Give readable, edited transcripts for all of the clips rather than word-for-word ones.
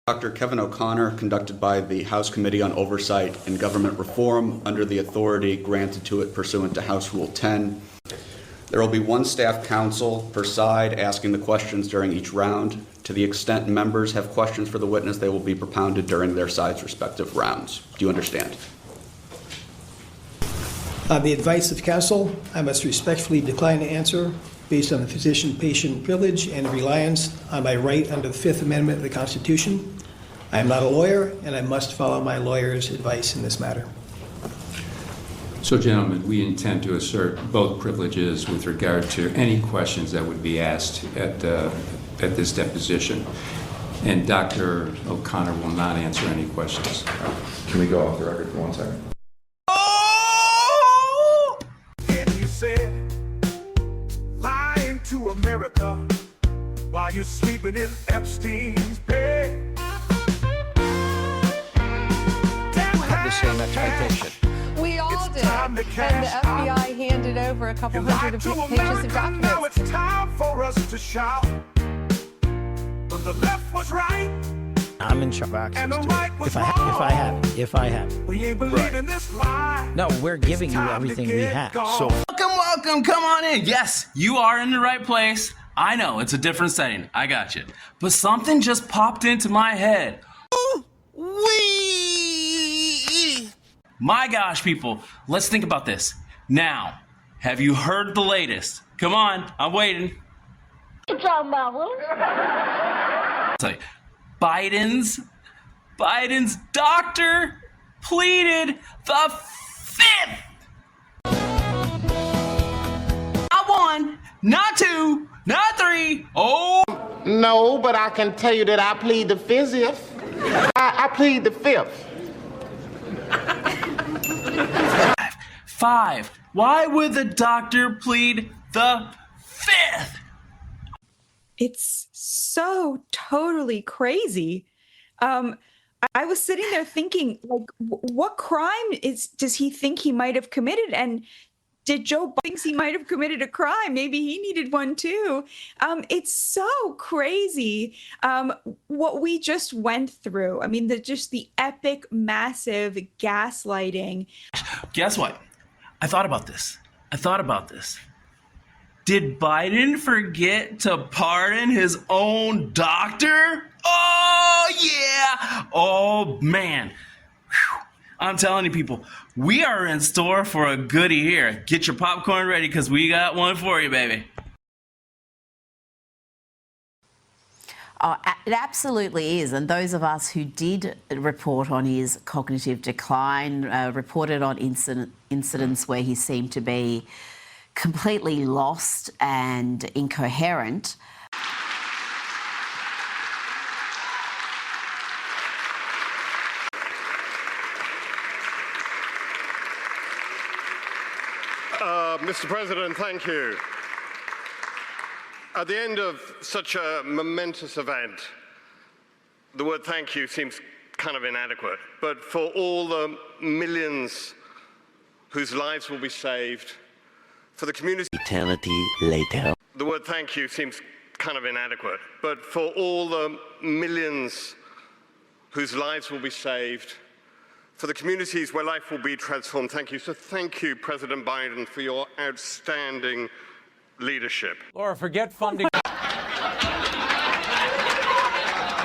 Dr. Kevin O'Connor, conducted by the House Committee on Oversight and Government Reform under the authority granted to it pursuant to House Rule 10. There will be one staff counsel per side asking the questions during each round. To the extent members have questions for the witness, they will be propounded during their side's respective rounds. Do you understand? On the advice of counsel, I must respectfully decline to answer based on the physician-patient privilege and reliance on my right under the Fifth Amendment of the Constitution. I am not a lawyer, and I must follow my lawyer's advice in this matter. So, gentlemen, we intend to assert both privileges with regard to any questions that would be asked at this deposition. And Dr. O'Connor will not answer any questions. Can we go off the record for 1 second? And you said, lying to America while you're sleeping in Epstein's bed. Have the same expectation. We all did. And the FBI handed over a couple hundred pages of documents. Now it's time for us to shout. But the left was right. I'm in charge of access And the to right it. was If I have it. We ain't believing this lie. No, we're giving you everything we have. So Welcome, come on in. Yes, you are in the right place. I know, it's a different setting. I got you. But something just popped into my head. My gosh, people, let's think about this. Now, have you heard the latest? Come on, I'm waiting. What you talking about, Willie? I'll tell you, Biden's doctor pleaded the fifth. Not one, not two, not three. Oh. No, but I can tell you that I plead the fifth. I plead the fifth. Five. Why would the doctor plead the fifth? It's so totally crazy. I was sitting there thinking, like, what crime does he think he might have committed? And did Joe Biden think he might have committed a crime? Maybe he needed one too. It's so crazy what we just went through. I mean, just the epic, massive gaslighting. Guess what? I thought about this. Did Biden forget to pardon his own doctor? Oh, yeah. Oh, man. Whew. I'm telling you, people, we are in store for a goodie here. Get your popcorn ready because we got one for you, baby. Oh, it absolutely is. And those of us who did report on his cognitive decline, reported on incidents where he seemed to be completely lost and incoherent. Mr. President, thank you. At the end of such a momentous event, the word thank you seems kind of inadequate, but for all the millions whose lives will be saved, for the community... Eternity later. The word thank you seems kind of inadequate, but for all the millions whose lives will be saved, for the communities where life will be transformed, thank you. So thank you, President Biden, for your outstanding leadership. Laura, forget funding.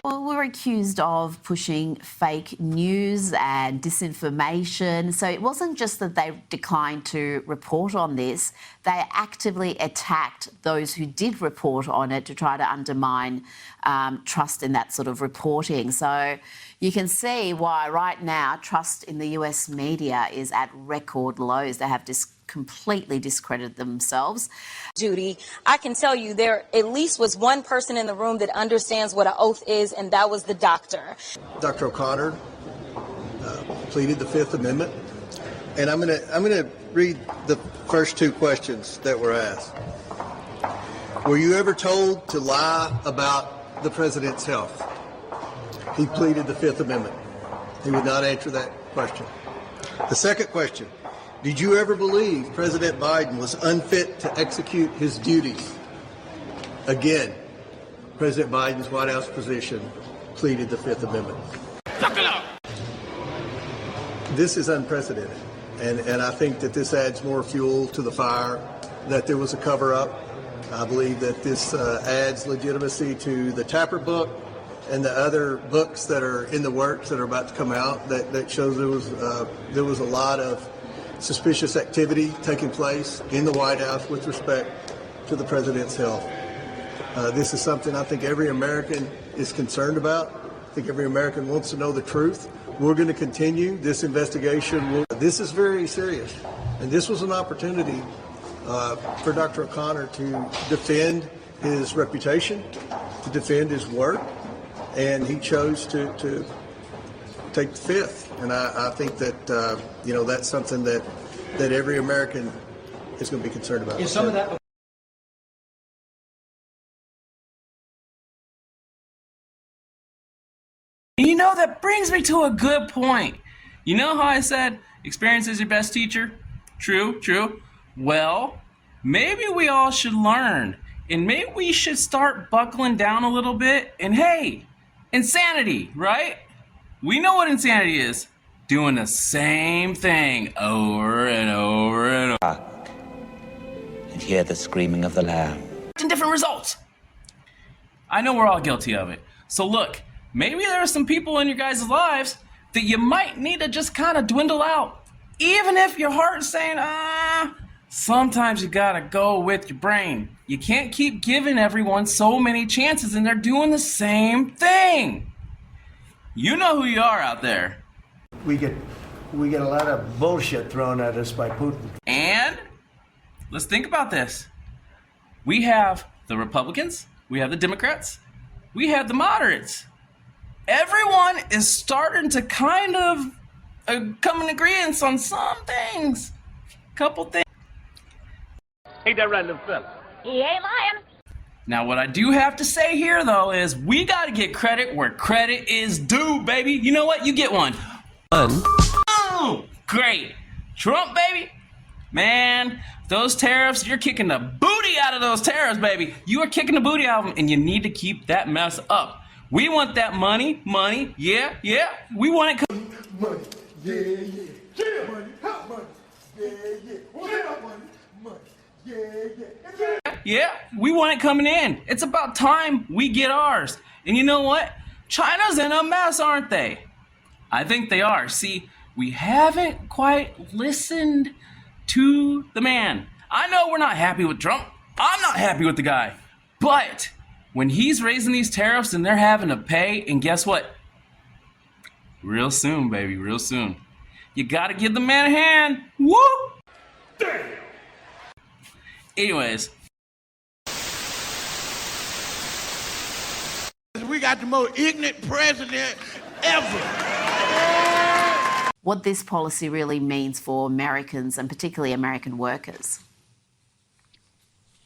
Well, we're accused of pushing fake news and disinformation. So it wasn't just that they declined to report on this, they actively attacked those who did report on it to try to undermine trust in that sort of reporting. So you can see why right now trust in the US media is at record lows. They have completely discredited themselves. Judy, I can tell you there at least was one person in the room that understands what an oath is, and that was the doctor. Dr. O'Connor pleaded the Fifth Amendment, and I'm gonna read the first two questions that were asked. Were you ever told to lie about the president's health? He pleaded the Fifth Amendment. He would not answer that question. The second question. Did you ever believe President Biden was unfit to execute his duties? Again, President Biden's White House position pleaded the Fifth Amendment. This is unprecedented, and I think that this adds more fuel to the fire, that there was a cover-up. I believe that this adds legitimacy to the Tapper book and the other books that are in the works that are about to come out, that shows there was a lot of suspicious activity taking place in the White House with respect to the president's health. This is something I think every American is concerned about. I think every American wants to know the truth. We're going to continue this investigation. This is very serious, and this was an opportunity for Dr. O'Connor to defend his reputation, to defend his work, and he chose to take the Fifth. And I think that that's something that every American is going to be concerned about. Is some of that? You know, that brings me to a good point. You know how I said experience is your best teacher? True, true. Well, maybe we all should learn, and maybe we should start buckling down a little bit. And hey, insanity, right? We know what insanity is. Doing the same thing over and over and over. And hear the screaming of the lamb. And different results. I know we're all guilty of it. So look, maybe there are some people in your guys' lives that you might need to just kind of dwindle out. Even if your heart's saying, sometimes you gotta go with your brain. You can't keep giving everyone so many chances and they're doing the same thing. You know who you are out there. We get a lot of bullshit thrown at us by Putin. And let's think about this. We have the Republicans, we have the Democrats, we have the moderates. Everyone is starting to kind of come in agreement on some things. Couple things. Ain't that right, little fella? He ain't lying. Now, what I do have to say here, though, is we got to get credit where credit is due, baby. You know what? You get one. Oh, great. Trump, baby. Man, those tariffs, you're kicking the booty out of those tariffs, baby. You are kicking the booty out of them, and you need to keep that mess up. We want that money, yeah. We want it. Money, yeah. Money, help money, yeah. Money, yeah. Yeah, we want it coming in. It's about time we get ours. And you know what? China's in a mess, aren't they? I think they are. See, we haven't quite listened to the man. I know we're not happy with Trump. I'm not happy with the guy. But when he's raising these tariffs and they're having to pay, and guess what? Real soon, baby, real soon. You gotta give the man a hand. Woo! Damn! Anyways. We got the most ignorant president ever. What this policy really means for Americans and particularly American workers.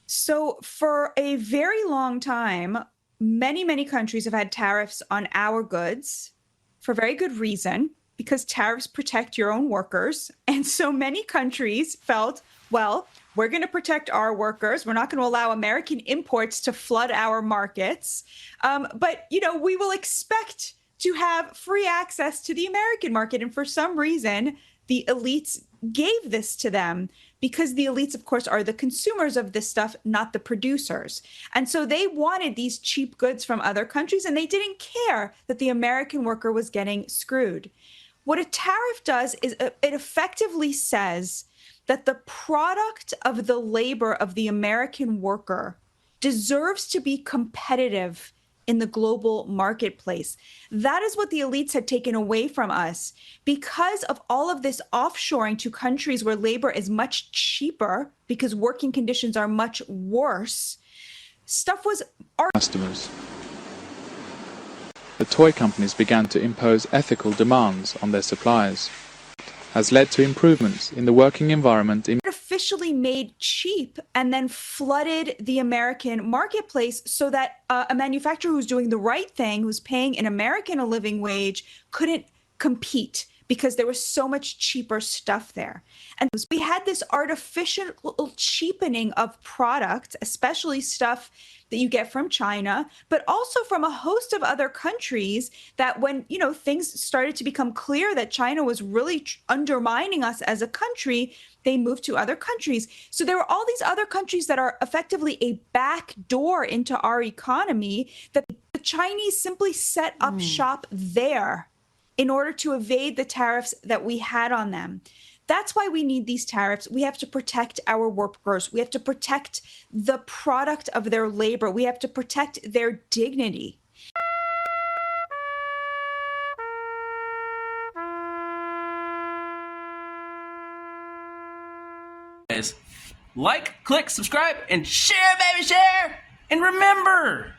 So for a very long time, many countries have had tariffs on our goods for very good reason, because tariffs protect your own workers. And so many countries felt, well, we're going to protect our workers. We're not going to allow American imports to flood our markets. But, we will expect to have free access to the American market. And for some reason, the elites gave this to them, because the elites, of course, are the consumers of this stuff, not the producers. And so they wanted these cheap goods from other countries, and they didn't care that the American worker was getting screwed. What a tariff does is it effectively says that the product of the labor of the American worker deserves to be competitive in the global marketplace. That is what the elites had taken away from us. Because of all of this offshoring to countries where labor is much cheaper, because working conditions are much worse, stuff was... Customers. The toy companies began to impose ethical demands on their suppliers, has led to improvements in the working environment in artificially made cheap and then flooded the American marketplace so that a manufacturer who's doing the right thing, who's paying an American a living wage, couldn't compete because there was so much cheaper stuff there. And we had this artificial cheapening of product, especially stuff that you get from China, but also from a host of other countries that when, things started to become clear that China was really undermining us as a country, they moved to other countries. So there were all these other countries that are effectively a back door into our economy that the Chinese simply set up shop there in order to evade the tariffs that we had on them. That's why we need these tariffs. We have to protect our workers. We have to protect the product of their labor. We have to protect their dignity. Like, click, subscribe, and share, baby, share! And remember,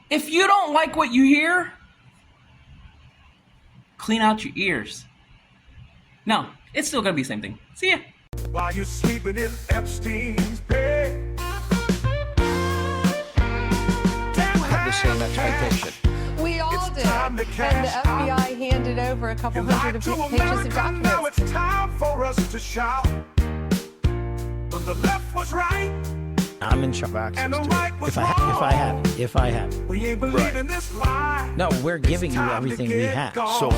if you don't like what you hear, clean out your ears. No, it's still gonna be the same thing. See ya. While you're sleeping in Epstein's bed. Had the same expectation. We all did. And the FBI handed over a couple hundred of pages of documents. Now it's time for us to shout. But the left was right. I'm in charge of access And the to right it. was If I have it. We ain't believing this lie. No, we're giving you everything we have. So